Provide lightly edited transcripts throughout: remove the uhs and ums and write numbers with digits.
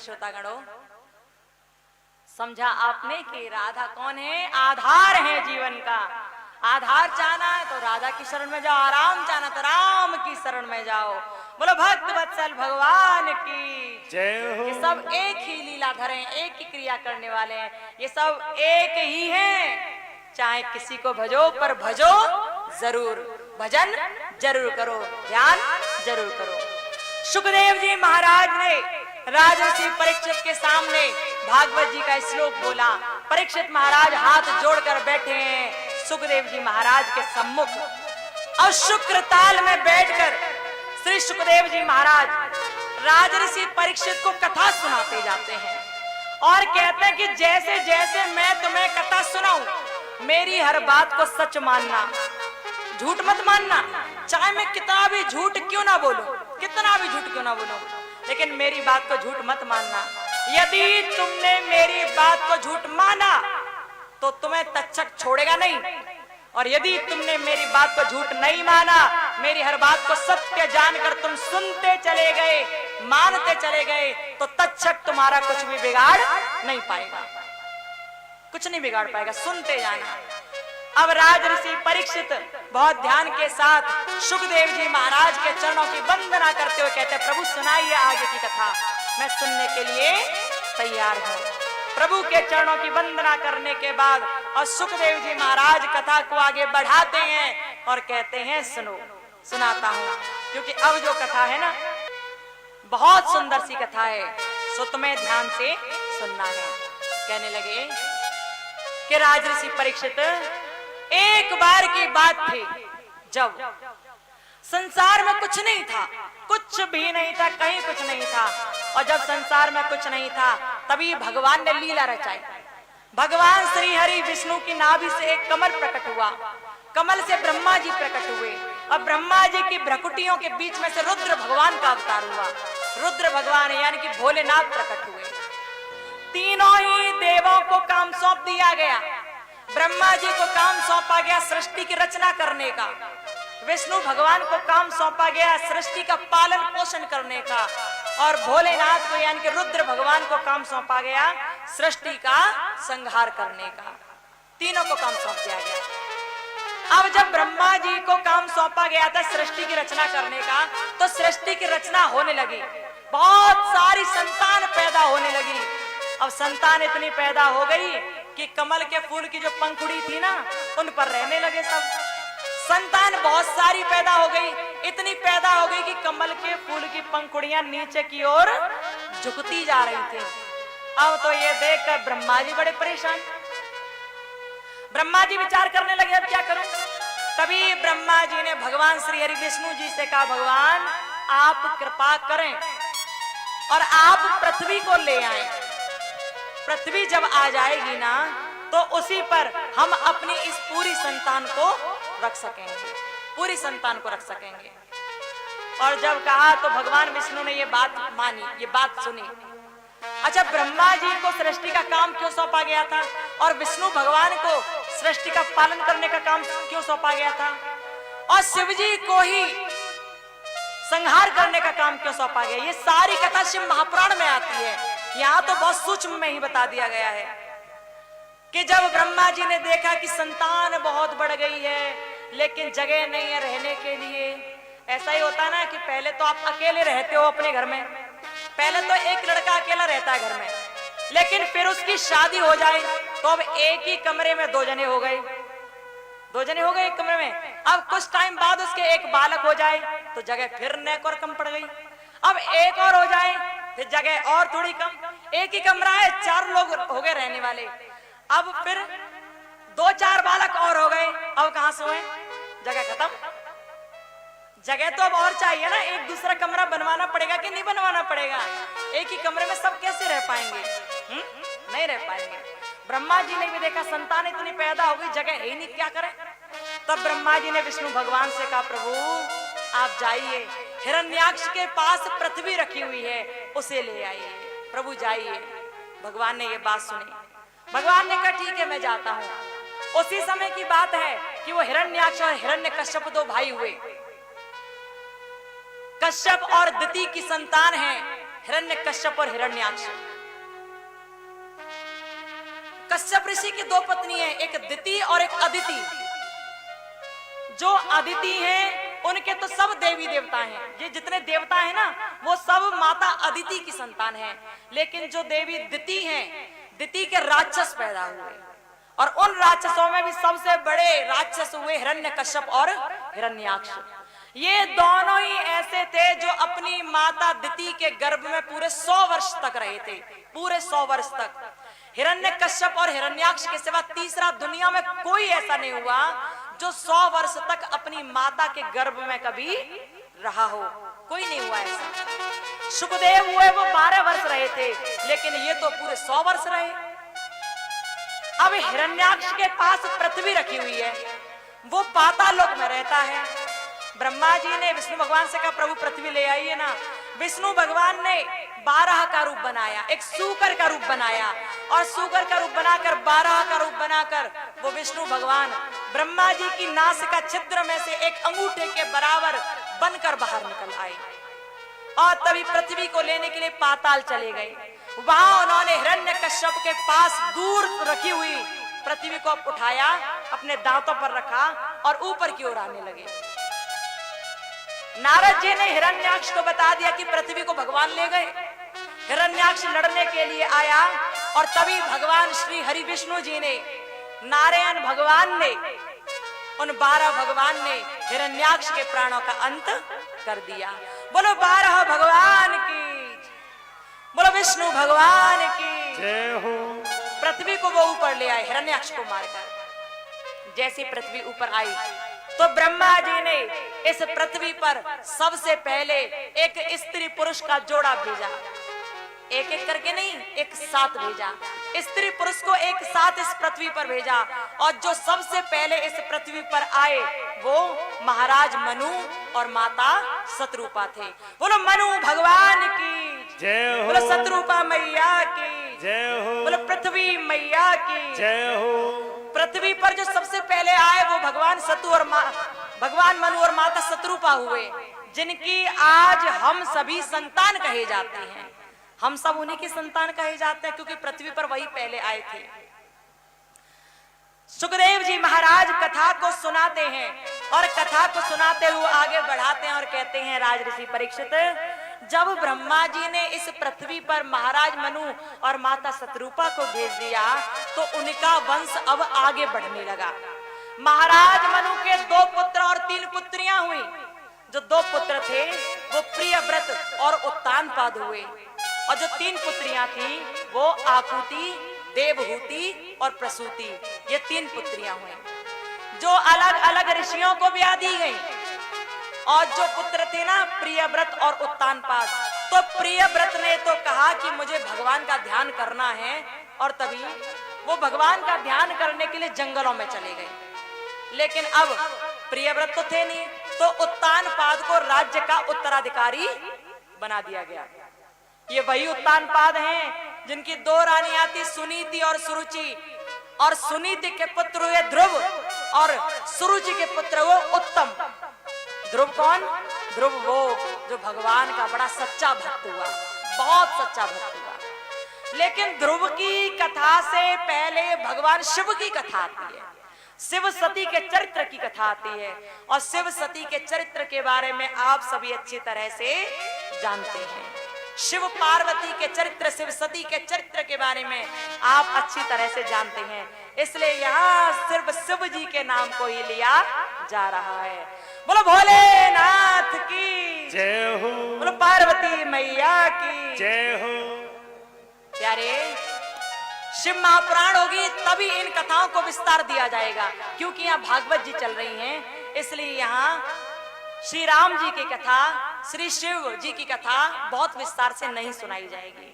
श्रोतागणों, समझा आपने कि राधा कौन है? आधार है जीवन का। आधार चाहना है तो राधा की शरण में जाओ, आराम चाहना तो राम की शरण में जाओ। बोलो भक्त वत्सल भगवान की जय हो। ये सब एक ही लीलाधर हैं, एक ही क्रिया करने वाले हैं, ये सब एक ही हैं। चाहे किसी को भजो, पर भजो जरूर, भजन जरूर करो, ध्यान जरूर करो। सुखदेव जी महाराज ने राजर्षि परीक्षित के सामने भागवत जी का श्लोक बोला। परीक्षित महाराज हाथ जोड़कर बैठे हैं सुखदेव जी महाराज के सम्मुख, और शुक्र ताल में बैठकर श्री सुखदेव जी महाराज राजर्षि परीक्षित को कथा सुनाते जाते हैं और कहते हैं कि जैसे जैसे मैं तुम्हें कथा सुनाऊं, मेरी हर बात को सच मानना, झूठ मत मानना। चाहे मैं कितना भी झूठ क्यों ना बोलूं, कितना भी झूठ क्यों ना बोलूं, लेकिन मेरी बात को झूठ मत मानना। यदि तुमने मेरी बात को झूठ माना तो तुम्हें तक्षक छोड़ेगा नहीं, और यदि तुमने मेरी बात को झूठ नहीं माना, मेरी हर बात को सत्य जानकर तुम सुनते चले गए, मानते चले गए, तो तक्षक तुम्हारा कुछ भी बिगाड़ नहीं पाएगा, कुछ नहीं बिगाड़ पाएगा। सुनते जाना। अब राजर्षि परीक्षित बहुत ध्यान के साथ सुखदेव जी महाराज के चरणों की वंदना करते हुए कहते, प्रभु सुनाइए आगे की कथा, मैं सुनने के लिए तैयार हूं। प्रभु के चरणों की वंदना करने के बाद और सुखदेव जी महाराज कथा को आगे बढ़ाते हैं और कहते हैं, सुनो, सुनाता हूं, क्योंकि अब जो कथा है ना, बहुत सुंदर सी कथा है, सो तुम्हें ध्यान से सुनना है। कहने लगे कि राजर्षि परीक्षित, एक बार की बात थी जब संसार में कुछ नहीं था, कुछ भी नहीं था, कहीं कुछ नहीं था, और जब संसार में कुछ नहीं था तभी भगवान ने लीला रचाई। भगवान श्री हरि विष्णु की नाभि से एक कमल प्रकट हुआ, कमल से ब्रह्मा जी प्रकट हुए, और ब्रह्मा जी की भ्रकुटियों के बीच में से रुद्र भगवान का अवतार हुआ। रुद्र भगवान यानी कि भोलेनाथ प्रकट हुए। तीनों ही देवों को काम सौंप दिया गया। ब्रह्मा जी को काम सौंपा गया सृष्टि की रचना करने का, विष्णु भगवान को काम सौंपा गया सृष्टि का पालन पोषण करने का, और भोलेनाथ को यानी कि रुद्र भगवान को काम सौंपा गया सृष्टि का संहार करने का। तीनों को काम सौंप दिया गया। अब जब ब्रह्मा जी को काम सौंपा गया था सृष्टि की रचना करने का, तो सृष्टि की रचना होने लगी, बहुत सारी संतान पैदा होने लगी। अब संतान इतनी पैदा हो गई कि कमल के फूल की जो पंखुड़ी थी ना, उन पर रहने लगे सब। संतान बहुत सारी पैदा हो गई, इतनी पैदा हो गई कि कमल के फूल की पंखुड़ियां नीचे की ओर झुकती जा रही थी। अब तो ये देखकर ब्रह्मा जी बड़े परेशान। ब्रह्मा जी विचार करने लगे, अब क्या करूं? तभी ब्रह्मा जी ने भगवान श्री हरि विष्णु जी से कहा, भगवान आप कृपा करें और आप पृथ्वी को ले आए। पृथ्वी जब आ जाएगी ना, तो उसी पर हम अपनी इस पूरी संतान को रख सकेंगे, पूरी संतान को रख सकेंगे। और जब कहा तो भगवान विष्णु ने ये बात मानी, ये बात सुनी। अच्छा, ब्रह्मा जी को सृष्टि का काम क्यों सौंपा गया था, और विष्णु भगवान को सृष्टि का पालन करने का काम क्यों सौंपा गया था, और शिव जी को ही संहार करने का काम क्यों सौंपा गया? ये सारी कथा शिव महापुराण में आती है। यहाँ तो बहुत सूक्ष्म में ही बता दिया गया है कि जब ब्रह्मा जी ने देखा कि संतान बहुत बढ़ गई है लेकिन जगह नहीं है रहने के लिए। ऐसा ही होता है ना कि पहले तो आप अकेले रहते हो अपने घर में, पहले तो एक लड़का अकेला रहता है घर में, लेकिन फिर उसकी शादी हो जाए तो अब एक ही कमरे में दो जने हो गए, दो जने हो गए एक कमरे में। अब कुछ टाइम बाद उसके एक बालक हो जाए तो जगह फिर नेक और कम पड़ गई। अब एक और हो जाए फिर जगह और थोड़ी कम, एक ही कमरा है, 4 लोग हो गए रहने वाले। अब फिर 2-4 बालक और हो गए, अब कहां सोए? जगह खत्म। जगह तो अब और चाहिए ना, एक दूसरा कमरा बनवाना पड़ेगा कि नहीं बनवाना पड़ेगा? एक ही कमरे में सब कैसे रह पाएंगे? नहीं रह पाएंगे। ब्रह्मा जी ने भी देखा संतान इतनी पैदा हो गई, जगह है ही नहीं, क्या करें? तब ब्रह्मा जी ने विष्णु भगवान से कहा, प्रभु आप जाइए, हिरण्याक्ष के पास पृथ्वी रखी हुई है, उसे ले आइए। प्रभु जाइए। भगवान ने ये बात सुनी। भगवान ने कहा ठीक है मैं जाता हूं। उसी समय की बात है कि वो हिरण्याक्ष और हिरण्यकश्यप 2 भाई हुए। कश्यप और दिति की संतान है हिरण्यकश्यप और हिरण्याक्ष। कश्यप ऋषि की दो पत्नी हैं, एक दिति और एक अदिति। जो अदिति हैं उनके तो सब देवी देवता हैं, ये जितने देवता हैं ना वो सब माता अदिति की संतान हैं। लेकिन जो देवी दिति हैं, दिति के राक्षस पैदा हुए और उन राक्षसों में भी सबसे बड़े राक्षस हुए हिरण्यकश्यप और हिरण्याक्ष। ये दोनों ही ऐसे थे जो अपनी माता दिति के गर्भ में पूरे 100 वर्ष तक रहे थे, पूरे 100 वर्ष तक। हिरण्यकश्यप और हिरण्याक्ष के सिवा तीसरा दुनिया में कोई ऐसा नहीं हुआ जो 100 वर्ष तक अपनी माता के गर्भ में कभी रहा हो, कोई नहीं हुआ ऐसा। सुखदेव हुए वो 12 वर्ष रहे थे, लेकिन ये तो पूरे 100 वर्ष रहे। अब हिरण्याक्ष के पास पृथ्वी रखी हुई है, वो पाताल लोक में रहता है। ब्रह्मा जी ने विष्णु भगवान से कहा प्रभु पृथ्वी ले आइए ना। विष्णु भगवान ने 12 का रूप बनाया, एक सूकर का रूप बनाया और सूकर का रूप बनाकर 12 का रूप बनाकर वो विष्णु भगवान ब्रह्मा जी की नासिका छिद्र में से एक अंगूठे के बराबर बनकर बाहर निकल आए और तभी पृथ्वी को लेने के लिए पाताल चले गए। वहां उन्होंने हिरण्यकश्यप के पास दूर रखी हुई पृथ्वी को उठाया, अपने दांतों पर रखा और ऊपर की ओर आने लगे। नारद जी ने हिरण्याक्ष को बता दिया कि पृथ्वी को भगवान ले गए। हिरण्याक्ष लड़ने के लिए आया और तभी भगवान श्री हरि विष्णु जी ने, नारायण भगवान ने, उन 12 भगवान ने हिरण्याक्ष के प्राणों का अंत कर दिया। बोलो 12 भगवान की, बोलो विष्णु भगवान की जय हो। पृथ्वी को वो ऊपर ले आए हिरण्याक्ष को मारकर। जैसे पृथ्वी ऊपर आई तो ब्रह्मा जी ने इस पृथ्वी पर सबसे पहले एक स्त्री पुरुष का जोड़ा भेजा, एक एक करके नहीं, एक साथ भेजा। स्त्री पुरुष को एक साथ इस पृथ्वी पर भेजा और जो सबसे पहले इस पृथ्वी पर आए वो महाराज मनु और माता शतरूपा थे। बोलो मनु भगवान की जय हो। बोलो शतरूपा मैया की जय हो। बोलो पृथ्वी मैया की जय हो। पृथ्वी पर जो सबसे पहले आए वो भगवान सतु और भगवान मनु और माता शतरूपा हुए, जिनकी आज हम सभी संतान कहे जाते हैं। हम सब उन्हीं की संतान कहे जाते हैं क्योंकि पृथ्वी पर वही पहले आए थे। सुखदेव जी महाराज कथा को सुनाते हैं और कथा को सुनाते हुए आगे बढ़ाते हैं और कहते हैं राजऋषि परीक्षित, जब ब्रह्मा जी ने इस पृथ्वी पर महाराज मनु और माता शतरूपा को भेज दिया तो उनका वंश अब आगे बढ़ने लगा। महाराज मनु के 2 पुत्र और 3 पुत्रियां हुई। जो 2 पुत्र थे वो प्रियव्रत और उत्तानपाद हुए और जो 3 पुत्रियां थी वो आकुति, देवहूति और प्रसूति, ये 3 पुत्रियां हुई जो अलग अलग ऋषियों को ब्याह दी गई। और जो पुत्र थे ना प्रियव्रत और उत्तानपाद, तो प्रियव्रत ने तो कहा कि मुझे भगवान का ध्यान करना है और तभी वो भगवान का ध्यान करने के लिए जंगलों में चले गए। लेकिन अब प्रियव्रत तो थे नहीं, तो उत्तानपाद को राज्य का उत्तराधिकारी बना दिया गया। ये वही उत्तानपाद हैं जिनकी 2 रानियां थी, सुनीति और सुरुचि, और सुनीति के पुत्र हुए ध्रुव और सुरुचि के पुत्र हुए उत्तम। ध्रुव कौन? ध्रुव वो जो भगवान का बड़ा सच्चा भक्त हुआ, बहुत सच्चा भक्त हुआ। लेकिन ध्रुव की कथा से पहले भगवान शिव की कथा आती है। शिव सती के चरित्र की कथा आती है और शिव सती के चरित्र के बारे में आप सभी अच्छी तरह से जानते हैं। शिव पार्वती के चरित्र, शिव सती के चरित्र के बारे में आप अच्छी तरह से जानते हैं, इसलिए यहाँ सिर्फ शिव जी के नाम को ही लिया जा रहा है। बोलो भोलेनाथ की जय हो। बोलो पार्वती मैया की जय हो। प्यारे, शिव महापुराण होगी तभी इन कथाओं को विस्तार दिया जाएगा, क्योंकि यहाँ भागवत जी चल रही हैं, इसलिए यहाँ श्री राम जी की कथा, श्री शिव जी की कथा बहुत विस्तार से नहीं सुनाई जाएगी।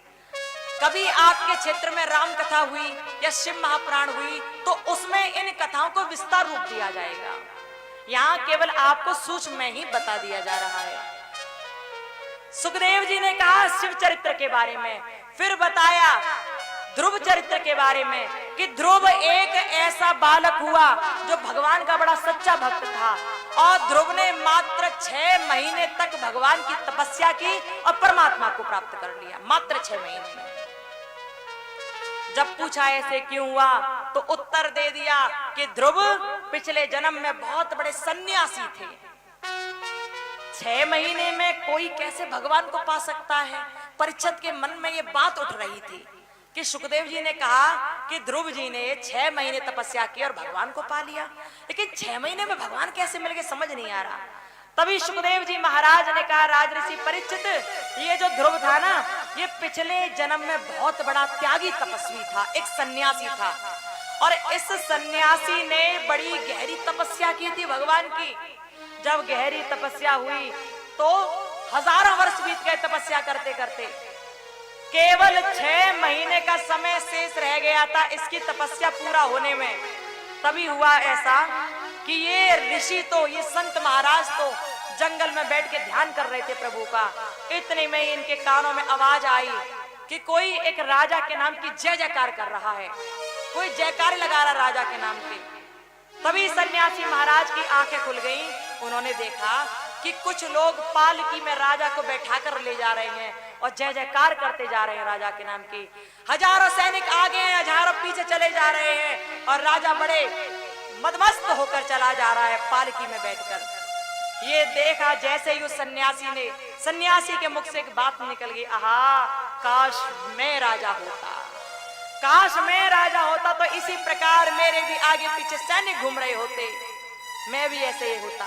कभी आपके क्षेत्र में राम कथा हुई या शिव महापुराण हुई तो उसमें इन कथाओं को विस्तार रूप दिया जाएगा। यहाँ केवल आपको सूक्ष्म में ही बता दिया जा रहा है। सुखदेव जी ने कहा शिव चरित्र के बारे में, फिर बताया ध्रुव चरित्र के बारे में कि ध्रुव एक ऐसा बालक हुआ जो भगवान का बड़ा सच्चा भक्त था और ध्रुव ने मात्र 6 महीने तक भगवान की तपस्या की और परमात्मा को प्राप्त कर लिया, मात्र 6 महीने में। जब पूछा ऐसे क्यों हुआ, तो उत्तर दे दिया कि ध्रुव पिछले जन्म में बहुत बड़े सन्यासी थे। 6 महीने में कोई कैसे भगवान को पा सकता है? परीक्षित के मन में ये बात उठ रही थी कि सुखदेव जी ने कहा कि ध्रुव जी ने 6 महीने तपस्या की और भगवान को पा लिया, लेकिन 6 महीने में भगवान कैसे मिल गए, समझ नहीं आ रहा। तभी सुखदेव जी महाराज ने कहा, राजऋषि परीक्षित, ये जो ध्रुव था ना, ये पिछले जन्म में बहुत बड़ा त्यागी तपस्वी था, एक सन्यासी था। और इस सन्यासी ने बड़ी गहरी तपस्या की थी भगवान की। जब गहरी तपस्या हुई तो हजारों वर्ष बीत गए तपस्या करते करते। केवल 6 महीने का समय शेष रह गया था इसकी तपस्या पूरा होने में। तभी हुआ ऐसा कि ये ऋषि तो, ये संत महाराज तो जंगल में बैठ के ध्यान कर रहे थे प्रभु का। इतने में इनके कानों में आवाज आई कि कोई एक राजा के नाम की जय जयकार कर रहा है, कोई जयकार लगा रहा राजा के नाम की। तभी सन्यासी महाराज की आंखें खुल गईं। उन्होंने देखा कि कुछ लोग पालकी में राजा को बैठा कर ले जा रहे हैं और जय जयकार करते जा रहे हैं राजा के नाम की। हजारों सैनिक आगे हैं, हजारों पीछे चले जा रहे हैं और राजा बड़े मदमस्त होकर चला जा रहा है पालकी में बैठकर। ये देखा जैसे ही उस सन्यासी के मुख से एक बात निकल गई, आहा, काश मैं राजा होता, काश मैं राजा होता तो इसी प्रकार मेरे भी आगे पीछे सैनिक घूम रहे होते, मैं भी ऐसे ही होता।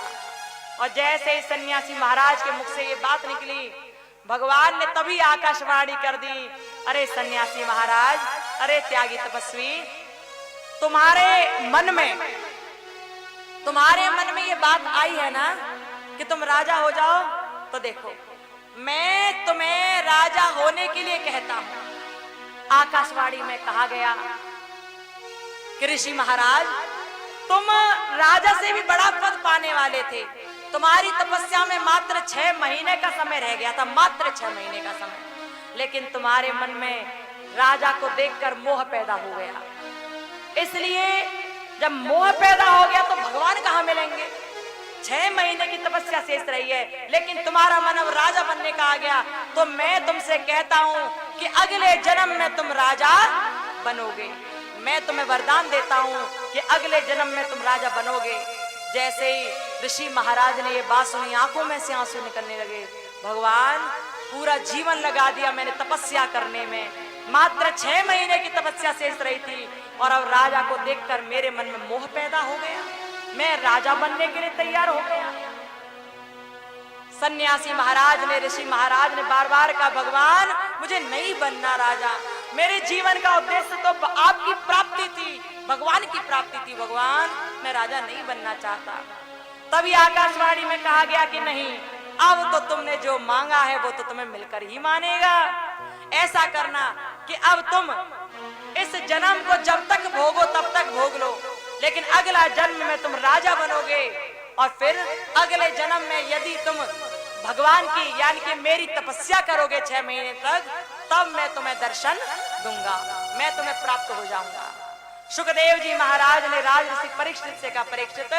और जैसे ही सन्यासी महाराज के मुख से ये बात निकली, भगवान ने तभी आकाशवाणी कर दी, अरे सन्यासी महाराज, अरे त्यागी तपस्वी, तुम्हारे मन में ये बात आई है ना कि तुम राजा हो जाओ, तो देखो मैं तुम्हें राजा होने के लिए कहता हूं। आकाशवाणी में कहा गया कि ऋषि महाराज, तुम राजा से भी बड़ा पद पाने वाले थे। तुम्हारी तपस्या में मात्र 6 महीने का समय रह गया था, मात्र 6 महीने का समय, लेकिन तुम्हारे मन में राजा को देखकर मोह पैदा हो गया। इसलिए जब मोह पैदा हो गया तो भगवान कहाँ मिलेंगे? 6 महीने की तपस्या शेष रही है, लेकिन तुम्हारा मन अब राजा बनने का आ गया, तो मैं तुमसे कहता हूं कि अगले जन्म में तुम राजा बनोगे। मैं तुम्हें वरदान देता हूं कि अगले जन्म में तुम राजा बनोगे। जैसे ही ऋषि महाराज ने ये बात सुनी, आंखों में से आंसू निकलने लगे। भगवान, पूरा जीवन लगा दिया मैंने तपस्या करने में, मात्र 6 महीने की तपस्या शेष रही थी और अब राजा को देखकर मेरे मन में मोह पैदा हो गया, मैं राजा बनने के लिए तैयार हो गया। सन्यासी महाराज ने, ऋषि महाराज ने बार बार कहा, भगवान मुझे नहीं बनना राजा, मेरे जीवन का उद्देश्य तो आपकी प्राप्ति थी, भगवान की प्राप्ति थी, भगवान मैं राजा नहीं बनना चाहता। तभी आकाशवाणी में कहा गया कि नहीं, अब तो तुमने जो मांगा है वो तो तुम्हें मिलकर ही मानेगा। ऐसा करना कि अब तुम इस जन्म को जब तक भोगो तब तक भोग लो, लेकिन अगला जन्म में तुम राजा बनोगे और फिर अगले जन्म में यदि तुम भगवान की यानी कि मेरी तपस्या करोगे 6 महीने तक, तब मैं तुम्हें दर्शन दूंगा, मैं तुम्हें प्राप्त हो जाऊंगा। सुखदेव जी महाराज ने राजऋषि परीक्षित से कहा, परीक्षित,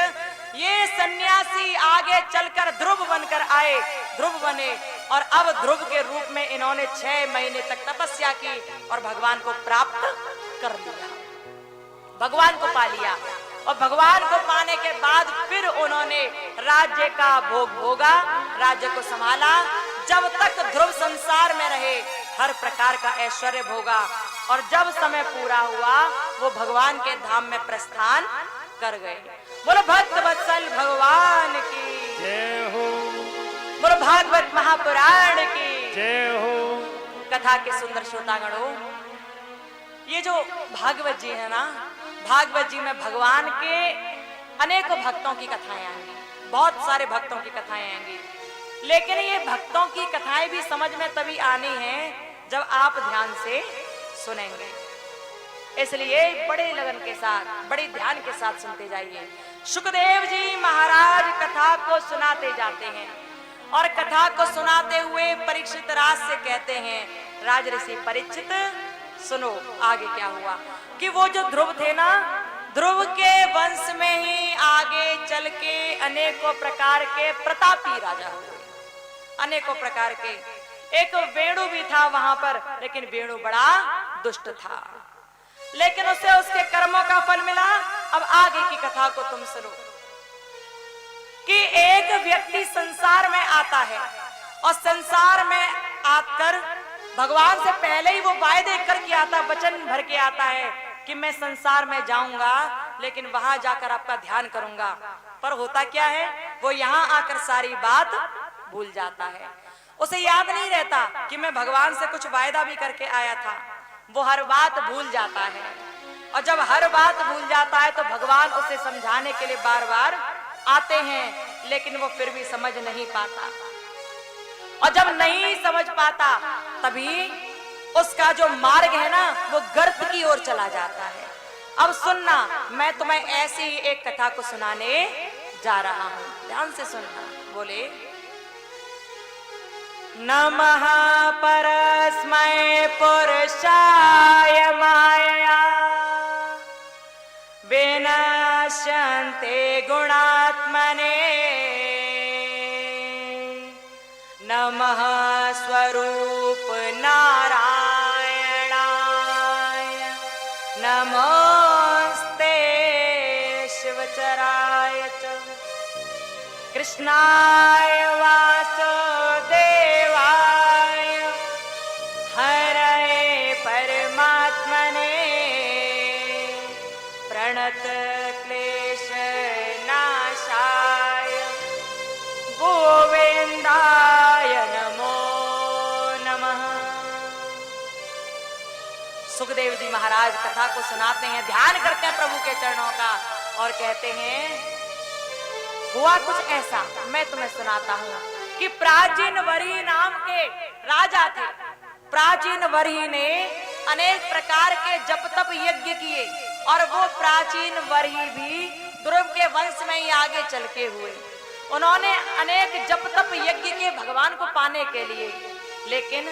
ये सन्यासी आगे चलकर ध्रुव बनकर आए, ध्रुव बने और अब ध्रुव के रूप में इन्होंने 6 महीने तक तपस्या की और भगवान को प्राप्त कर लिया, भगवान को पा लिया। और भगवान को पाने के बाद फिर उन्होंने राज्य का भोग भोगा, राज्य को संभाला। जब तक ध्रुव संसार में रहे हर प्रकार का ऐश्वर्य भोगा और जब समय पूरा हुआ वो भगवान के धाम में प्रस्थान कर गए। बोलो भक्त वत्सल भगवान की जय हो, बोलो भागवत महापुराण की जय हो। कथा के सुंदर श्रोतागणों, ये जो भागवत जी है ना, भागवत जी में भगवान के अनेकों भक्तों की कथाएं आएंगी, बहुत सारे भक्तों की कथाएं आएंगी, लेकिन ये भक्तों की कथाएं भी समझ में तभी आनी है जब आप ध्यान से सुनेंगे। इसलिए बड़े लगन के साथ, बड़े ध्यान के साथ सुनते जाइए। सुखदेव जी महाराज कथा को सुनाते जाते हैं और कथा को सुनाते हुए परीक्षित राज से कहते हैं, राजऋषि परीक्षित सुनो आगे क्या हुआ। कि वो जो ध्रुव थे ना, ध्रुव के वंश में ही आगे चल के अनेकों प्रकार के प्रतापी राजा हुए, अनेकों प्रकार के। एक वेणु भी था वहां पर, लेकिन वेणु बड़ा दुष्ट था, लेकिन उसे उसके कर्मों का फल मिला। अब आगे की कथा को तुम सुनो कि एक व्यक्ति संसार में आता है और संसार में आकर भगवान से पहले ही वो वायदे करके आता, वचन भर के आता है कि मैं संसार में जाऊंगा, लेकिन वहां जाकर आपका ध्यान करूंगा। पर होता क्या है, वो यहाँ आकर सारी बात भूल जाता है। उसे याद नहीं रहता कि मैं भगवान से कुछ वायदा भी करके आया था। वो हर बात भूल जाता है, और जब हर बात भूल जाता है तो भगवान उसे समझाने के लिए बार बार आते हैं, लेकिन वो फिर भी समझ नहीं पाता। और जब नहीं समझ पाता तभी उसका जो मार्ग है ना, वो गर्त की ओर चला जाता है। अब सुनना, मैं तुम्हें ऐसी ही एक कथा को सुनाने जा रहा हूं, ध्यान से सुनना। बोले नमः परस्मै पुरुषाय मायया विनश्यन्ते गुणात्मने नमः स्वरूप नारायणाय नमस्ते शिवचराय च कृष्णाय वासुदेवाय हरये परमात्मने प्रणत क्लेश नाशाय गोविंदाय नमो नमः। सुखदेव जी महाराज कथा को सुनाते हैं, ध्यान करते हैं प्रभु के चरणों का और कहते हैं हुआ कुछ ऐसा, मैं तुम्हें सुनाता हूं कि प्राचीन वरी नाम के राजा थे। प्राचीन वरी ने अनेक प्रकार के जप तप यज्ञ किए, और वो प्राचीन वरी भी ध्रुव के वंश में ही आगे चल के हुए। उन्होंने अनेक जप तप यज्ञ किए भगवान को पाने के लिए, लेकिन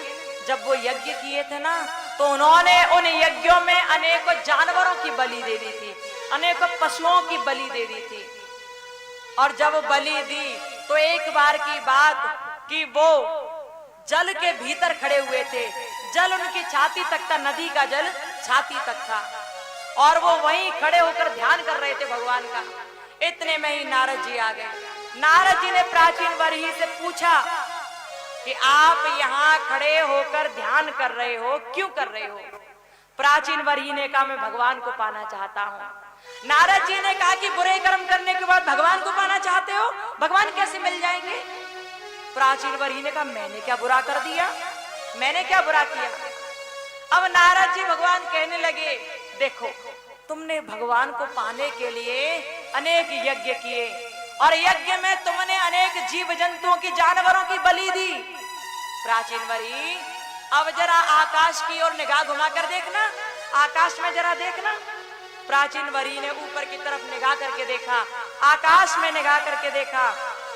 जब वो यज्ञ किए थे ना, तो उन्होंने उन यज्ञों में अनेकों जानवरों की बलि दे दी थी, अनेकों पशुओं की बलि दे दी थी। और जब बलि दी तो एक बार की बात कि वो जल के भीतर खड़े हुए थे, जल उनकी छाती तक था, नदी का जल छाती तक था, और वो वहीं खड़े होकर ध्यान कर रहे थे भगवान का। इतने में ही नारद जी आ गए। नारद जी ने प्राचीन वरही से पूछा कि आप यहाँ खड़े होकर ध्यान कर रहे हो, क्यों कर रहे हो? प्राचीन वरही ने कहा मैं भगवान को पाना चाहता हूँ। नारद जी ने कहा कि बुरे कर्म करने के बाद भगवान को पाना चाहते हो, भगवान कैसे मिल जाएंगे? प्राचीन वरही ने कहा मैंने क्या बुरा कर दिया, मैंने क्या बुरा किया? अब नारद जी भगवान कहने लगे देखो, तुमने भगवान को पाने के लिए अनेक यज्ञ किए, और यज्ञ में तुमने अनेक जीव जंतुओं की, जानवरों की बलि दी। प्राचीन वरी, अब जरा आकाश की ओर निगाह घुमाकर देखना, आकाश में जरा देखना। प्राचीन वरी ने ऊपर की तरफ निगाह करके देखा, आकाश में निगाह करके देखा,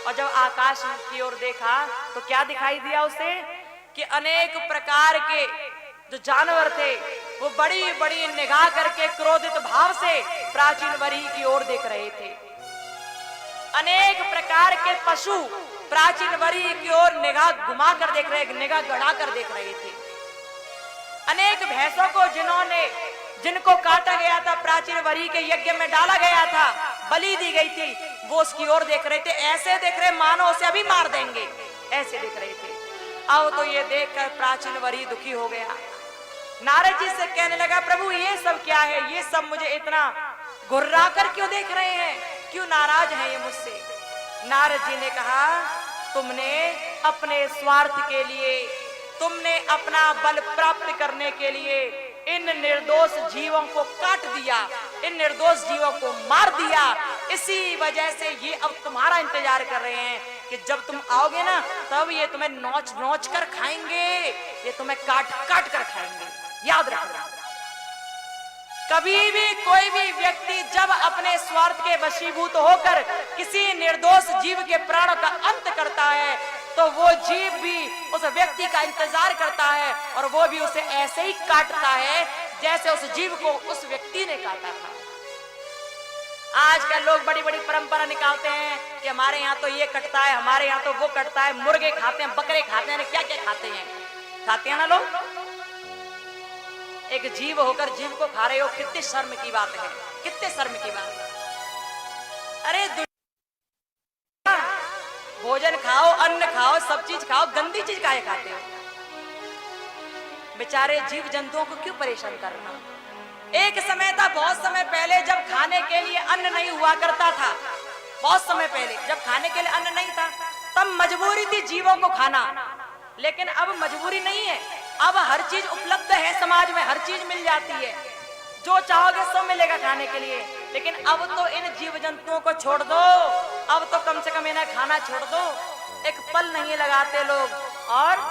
और जब आकाश की ओर देखा तो क्या दिखाई दिया उसे कि अनेक प्रकार के जो जानवर थे वो बड़ी बड़ी निगाह करके क्रोधित भाव से प्राचीन वरी की ओर देख रहे थे। अनेक प्रकार के पशु प्राचीन वरी की ओर निगाह घुमा कर देख रहे, निगाह गड़ा कर देख रहे थे। अनेक भैंसों को जिनको काटा गया था, प्राचीन वरी के यज्ञ में डाला गया था, बलि दी गई थी, वो उसकी ओर देख रहे थे, ऐसे देख रहे मानो उसे अभी मार देंगे, ऐसे देख रहे थे। अब तो ये देखकर प्राचीन वरी दुखी हो गया। नारद जी से कहने लगा प्रभु ये सब क्या है, ये सब मुझे इतना घुर्रा कर क्यों देख रहे हैं, क्यों नाराज हैं ये मुझसे? नारद जी ने कहा तुमने अपने स्वार्थ के लिए, तुमने अपना बल प्राप्त करने के लिए इन निर्दोष जीवों को काट दिया, इन निर्दोष जीवों को मार दिया। इसी वजह से ये अब तुम्हारा इंतजार कर रहे हैं कि जब तुम आओगे ना तब ये तुम्हें नोच नोच कर खाएंगे, ये तुम्हें काट काट कर खाएंगे। याद रखना, कभी भी कोई भी व्यक्ति जब अपने स्वार्थ के वशीभूत होकर किसी निर्दोष जीव के प्राण का अंत करता है तो वो जीव भी उस व्यक्ति का इंतजार करता है, और वो भी उसे ऐसे ही काटता है जैसे उस जीव को उस व्यक्ति ने काटा था। आजकल लोग बड़ी बड़ी परंपरा निकालते हैं कि हमारे यहाँ तो ये कटता है, हमारे यहाँ तो वो कटता है, मुर्गे खाते हैं, बकरे खाते हैं, क्या क्या खाते हैं, खाते हैं ना लोग। एक जीव होकर जीव को खा रहे हो, कितनी शर्म की बात है, कितने शर्म की बात है। अरे भोजन खाओ, अन्न खाओ, सब चीज खाओ, गंदी चीज काहे खाते हो? बेचारे जीव जंतुओं को क्यों परेशान करना। एक समय था, बहुत समय पहले, जब खाने के लिए अन्न नहीं हुआ करता था, बहुत समय पहले जब खाने के लिए अन्न नहीं था, तब मजबूरी थी जीवों को खाना। लेकिन अब मजबूरी नहीं है, अब हर चीज उपलब्ध है, समाज में हर चीज मिल जाती है, जो चाहोगे सब मिलेगा खाने के लिए। लेकिन अब तो इन जीव जंतुओं को छोड़ दो, अब तो कम से कम इन्हें खाना छोड़ दो। एक पल नहीं लगाते लोग और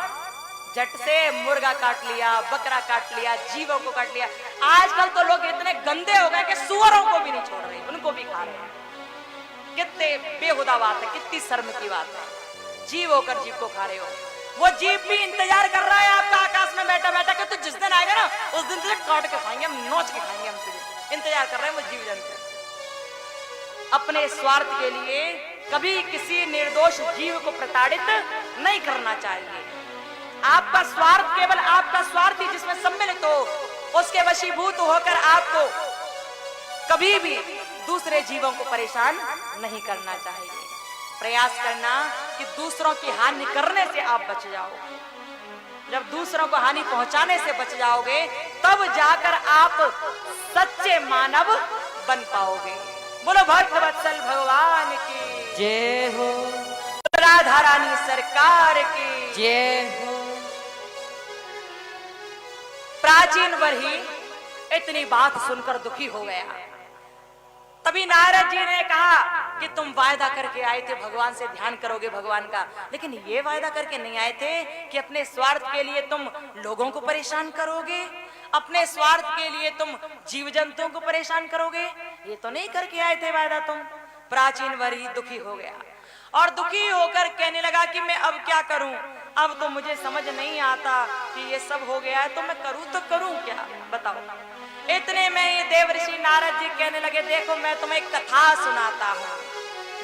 झट से मुर्गा काट लिया, बकरा काट लिया, जीवों को काट लिया। आजकल तो लोग इतने गंदे हो गए कि सुअरों को भी नहीं छोड़ रहे, उनको भी खा रहे हैं। कितने बेहुदा बात है, कितनी शर्म की बात है। जीव होकर जीव को खा रहे हो। वो जीव भी इंतजार कर रहा है आपका आकाश में बैठा बैठा कि तू जिस दिन आएगा ना, उस दिन तुझे काट के खाएंगे, हम नोच के खाएंगे, हम तुझे इंतजार कर रहे हैं वो जीव जंतु। अपने स्वार्थ के लिए कभी किसी निर्दोष जीव को प्रताड़ित नहीं करना चाहिए। आपका स्वार्थ केवल आपका स्वार्थ ही जिसमें सम्मिलित हो, उसके वशीभूत होकर आपको कभी भी दूसरे जीवों को परेशान नहीं करना चाहिए। प्रयास करना कि दूसरों की हानि करने से आप बच जाओ। जब दूसरों को हानि पहुंचाने से बच जाओगे, तब जाकर आप सच्चे मानव बन पाओगे। बोलो भक्तवत्सल भगवान की जय हो, राधा रानी सरकार की जय हो। प्राचीन वही इतनी बात सुनकर दुखी हो गया। तभी नारद जी ने कहा कि तुम वायदा करके आए थे भगवान से ध्यान करोगे भगवान का, लेकिन ये वायदा करके नहीं आए थे कि अपने स्वार्थ के लिए तुम लोगों को परेशान करोगे, अपने स्वार्थ के लिए तुम जीव जंतुओं को परेशान करोगे। ये तो नहीं करके आए थे वायदा तुम। प्राचीन वरी दुखी हो गया और दुखी होकर कहने लगा कि मैं अब क्या करूं, अब तो मुझे समझ नहीं आता कि ये सब हो गया है, तो मैं करूं तो करूं क्या, बताओ। इतने में ये देवर्षि नारद जी कहने लगे, देखो मैं तुम्हें एक कथा सुनाता हूँ,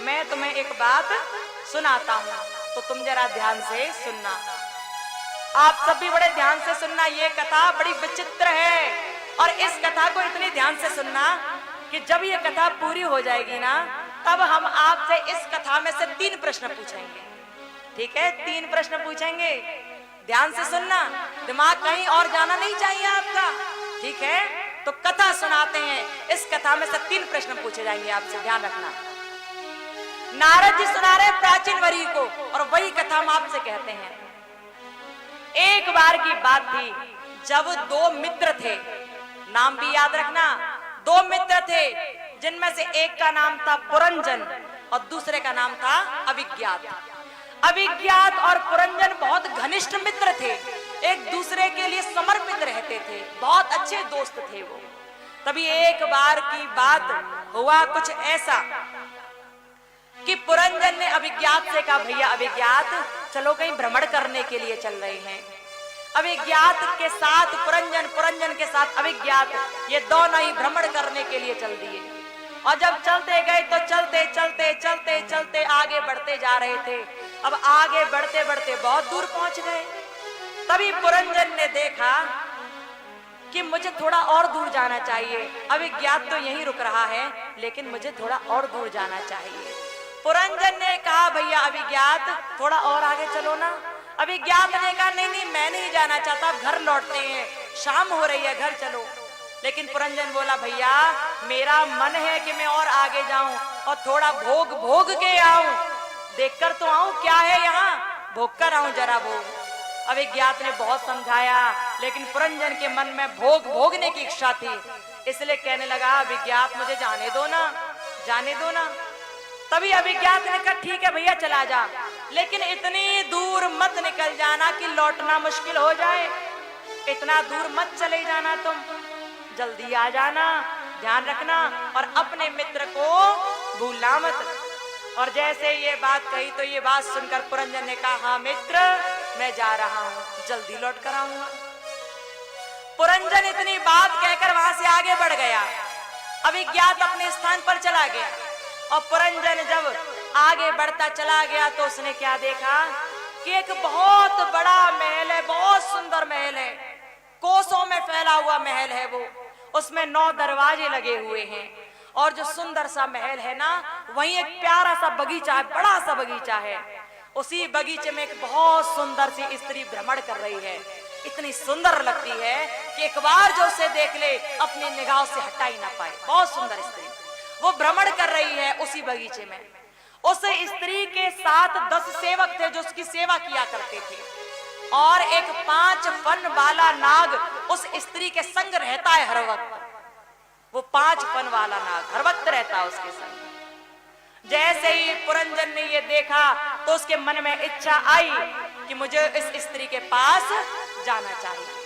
मैं तुम्हें एक बात सुनाता हूँ, तो तुम जरा ध्यान से सुनना। आप सब भी बड़े ध्यान से सुनना, ये कथा बड़ी विचित्र है। और इस कथा को इतनी ध्यान से सुनना कि जब ये कथा पूरी हो जाएगी ना, तब हम आपसे इस कथा में से 3 प्रश्न पूछेंगे। ठीक है, 3 प्रश्न पूछेंगे, ध्यान से सुनना, दिमाग कहीं और जाना नहीं चाहिए आपका। ठीक है, तो कथा सुनाते हैं, इस कथा में से 3 प्रश्न पूछे जाएंगे आपसे, ध्यान रखना। नारद जी सुना रहे प्राचीन वरी को, और वही कथा हम आपसे कहते हैं। एक बार की बात थी जब 2 मित्र थे, नाम भी याद रखना, 2 मित्र थे, जिनमें से एक का नाम था पुरंजन और दूसरे का नाम था अभिज्ञात। अभिज्ञात और पुरंजन बहुत घनिष्ठ मित्र थे, एक दूसरे के लिए समर्पित रहते थे, बहुत अच्छे दोस्त थे वो। तभी एक बार की बात हुआ कुछ ऐसा कि पुरंजन ने अभिज्ञात से कहा, भैया अभिज्ञात, चलो कहीं भ्रमण करने के लिए चल रहे हैं। अभिज्ञात के साथ पुरंजन, पुरंजन के साथ अभिज्ञात, ये दोनों ही भ्रमण करने के लिए चल दिए। और जब चलते गए तो चलते चलते चलते चलते आगे बढ़ते जा रहे थे। अब आगे बढ़ते बढ़ते बहुत दूर पहुंच गए। तभी पुरंजन ने देखा कि मुझे थोड़ा और दूर जाना चाहिए, अभिज्ञात तो यहीं रुक रहा है, लेकिन मुझे थोड़ा और दूर जाना चाहिए। पुरंजन ने कहा, भैया अभिज्ञात, थोड़ा और आगे चलो ना। अभिज्ञात ने कहा, नहीं नहीं मैं नहीं जाना चाहता, घर लौटते हैं, शाम हो रही है, घर चलो। लेकिन पुरंजन बोला, भैया मेरा मन है कि मैं और आगे जाऊं और थोड़ा भोग भोग के आऊं, देखकर तो आऊं क्या है यहाँ, भोग कर आऊं जरा भोग। अभिज्ञात ने बहुत समझाया, लेकिन पुरंजन के मन में भोग भोगने की इच्छा थी, इसलिए कहने लगा, अभिज्ञात मुझे जाने दो ना, जाने दो ना। तभी अभिज्ञात ने कहा, ठीक है भैया चला जा, लेकिन इतनी दूर मत निकल जाना कि लौटना मुश्किल हो जाए, इतना दूर मत चले जाना, तुम जल्दी आ जाना, ध्यान रखना, और अपने मित्र को भूलना मत। और जैसे ये बात कही तो ये बात सुनकर पुरंजन ने कहा, हाँ मित्र मैं जा रहा हूं, जल्दी लौट कर आऊंगा। पुरंजन इतनी बात कहकर वहां से आगे बढ़ गया। अभिज्ञात अपने स्थान पर चला गया और पुरंजन जब आगे बढ़ता चला गया तो उसने क्या देखा कि एक बहुत बड़ा महल है, बहुत सुंदर महल है, कोसों में फैला हुआ महल है वो, उसमें 9 दरवाजे लगे हुए हैं और जो सुंदर सा महल है ना, वहीं एक प्यारा सा बगीचा है, बड़ा सा बगीचा है। उसी बगीचे में एक बहुत सुंदर सी स्त्री भ्रमण कर रही है, इतनी सुंदर लगती है कि एक बार जो उसे देख ले अपनी निगाह से हटा ही ना पाए। बहुत सुंदर स्त्री वो भ्रमण कर रही है उसी बगीचे में। उस स्त्री के साथ 10 सेवक थे जो उसकी सेवा किया करते थे और एक 5 फन वाला नाग उस स्त्री के संग रहता है हर वक्त। वो 5 फन वाला नाग हर वक्त रहता है उसके संग। जैसे ही पुरंजन ने ये देखा तो उसके मन में इच्छा आई कि मुझे इस स्त्री के पास जाना चाहिए।